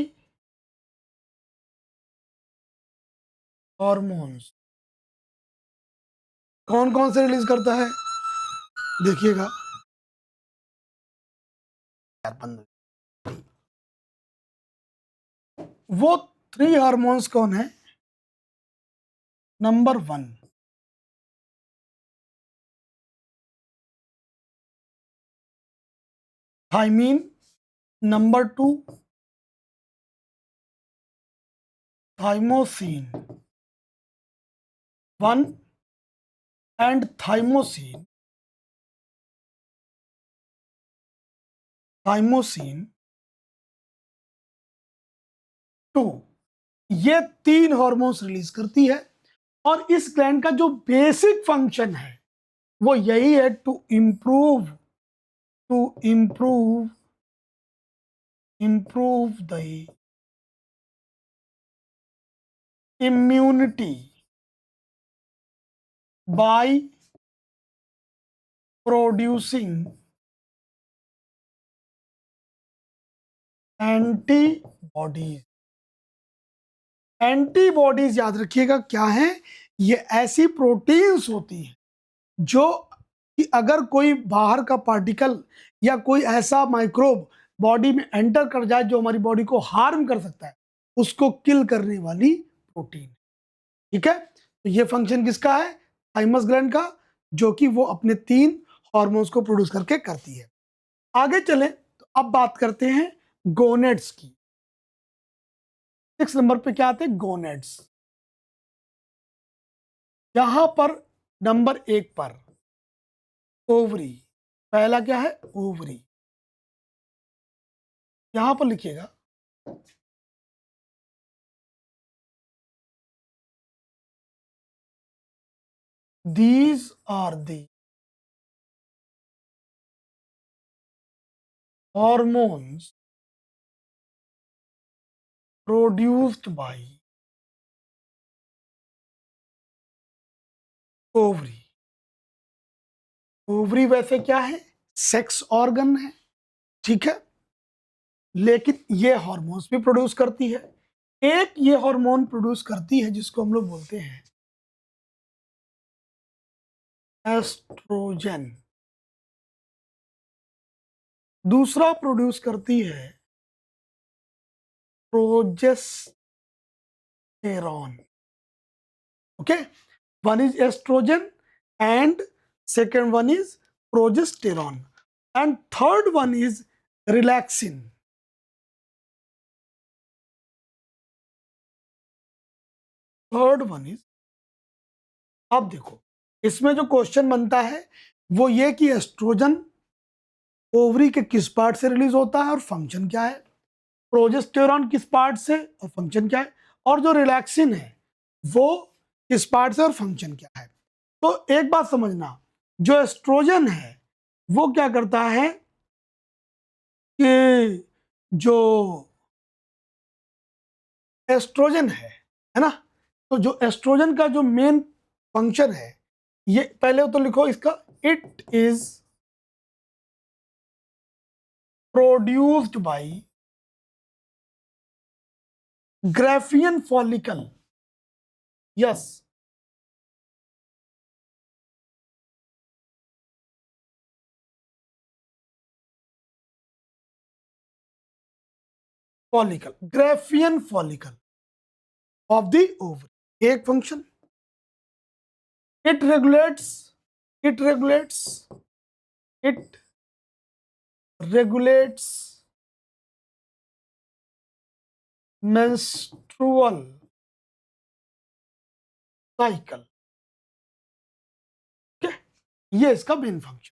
हॉर्मोन्स। कौन कौन से रिलीज करता है देखिएगा, वो थ्री हार्मोन्स कौन है? Number 1 thymine, number 2 thymosin 1 and thymosin 2। ये तीन हॉर्मोन्स रिलीज करती है, और इस ग्लैंड का जो बेसिक फंक्शन है वो यही है, to improve the immunity by producing antibodies. Antibodies याद रखिएगा क्या है, ये ऐसी प्रोटीन्स होती हैं जो कि अगर कोई बाहर का पार्टिकल या कोई ऐसा माइक्रोब बॉडी में एंटर कर जाए जो हमारी बॉडी को हार्म कर सकता है, उसको किल करने वाली प्रोटीन। ठीक है, तो ये फंक्शन किसका है? थाइमस ग्लैंड का, जो कि वो अपने तीन हॉर्मोन्स को प्रोड्यूस करके करती है। आगे चले तो अब बात करते हैं गोनेड्स की। 6 नंबर पे क्या आते हैं? गोनेड्स। यहां पर नंबर 1 पर ओवरी, पहला क्या है? ओवरी। यहां पर लिखिएगा these are the hormones produced by ovary. Ovary वैसे क्या है? सेक्स ऑर्गन है, ठीक है, लेकिन ये हॉर्मोन्स भी प्रोड्यूस करती है। एक ये हार्मोन प्रोड्यूस करती है जिसको हम लोग बोलते हैं एस्ट्रोजन। दूसरा प्रोड्यूस करती है progesterone. Okay, one is estrogen and second one is progesterone, and third one is relaxin. Third one is, अब देखो इसमें जो क्वेश्चन बनता है वो ये कि एस्ट्रोजन ओवरी के किस पार्ट से रिलीज होता है और फंक्शन क्या है, प्रोजेस्टेरॉन किस पार्ट से और फंक्शन क्या है, और जो रिलैक्सिन है वो किस पार्ट से और फंक्शन क्या है। तो एक बात समझना, जो एस्ट्रोजन है वो क्या करता है कि जो एस्ट्रोजन है ना, तो जो एस्ट्रोजन का जो मेन फंक्शन है, ये पहले तो लिखो इसका, it is produced by Graafian follicle. Yes, follicle, Graafian follicle of the ovary, एक function. It regulates it regulates it regulates menstrual cycle. ये इसका मेन फंक्शन।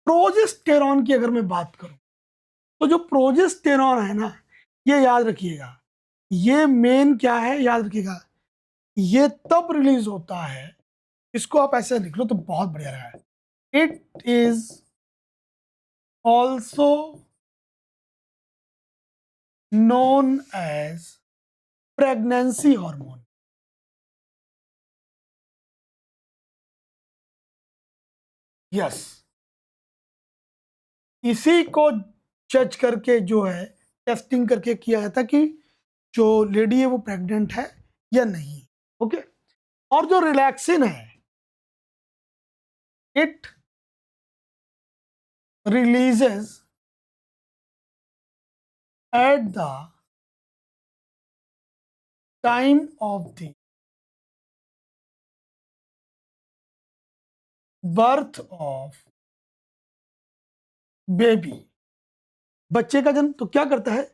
प्रोजेस्टेरॉन की अगर मैं बात करूं, तो जो प्रोजेस्टेरॉन है ना, ये याद रखिएगा, ये मेन क्या है याद रखिएगा, ये तब रिलीज होता है, इसको आप ऐसे लिख लो तो बहुत बढ़िया रहेगा। It is also known as pregnancy hormone. Yes, इसी को जज करके जो है टेस्टिंग करके किया जाता कि जो लेडी है वो प्रेग्नेंट है या नहीं। ओके, और जो रिलैक्सिन है, it releases eight the time of the birth of baby, बच्चे का जन्म। तो क्या करता है,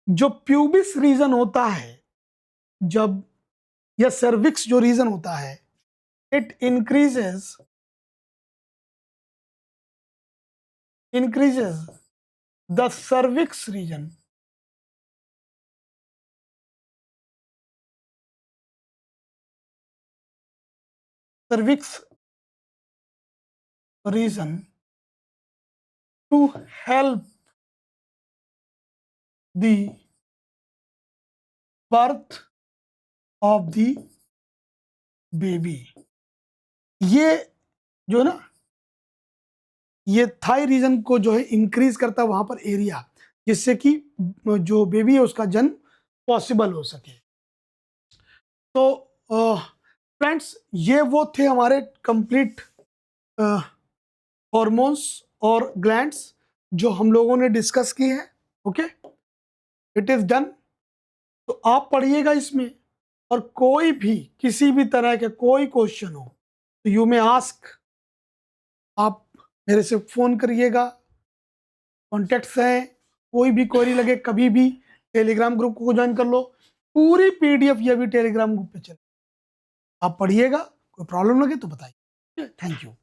जो प्यूबिस रीजन होता है जब, या सर्विक्स जो रीजन होता है, it increases the cervix region, cervix region to help the birth of the baby। ये जो है ना, ये थाई रीजन को जो है इंक्रीज करता है वहां पर एरिया, जिससे कि जो बेबी है उसका जन्म पॉसिबल हो सके। तो फ्रेंड्स, ये वो थे हमारे कंप्लीट हॉर्मोन्स और ग्लैंड्स जो हम लोगों ने डिस्कस किए हैं। Okay, it is done. तो आप पढ़िएगा इसमें, और कोई भी किसी भी तरह के कोई क्वेश्चन हो तो यू मे आस्क, आप मेरे से फोन करिएगा, कॉन्टेक्ट्स हैं, कोई भी क्वेरी लगे कभी भी टेलीग्राम ग्रुप को ज्वाइन कर लो, पूरी पीडीएफ ये भी टेलीग्राम ग्रुप पे चले, आप पढ़िएगा, कोई प्रॉब्लम लगे तो बताइए। Thank you.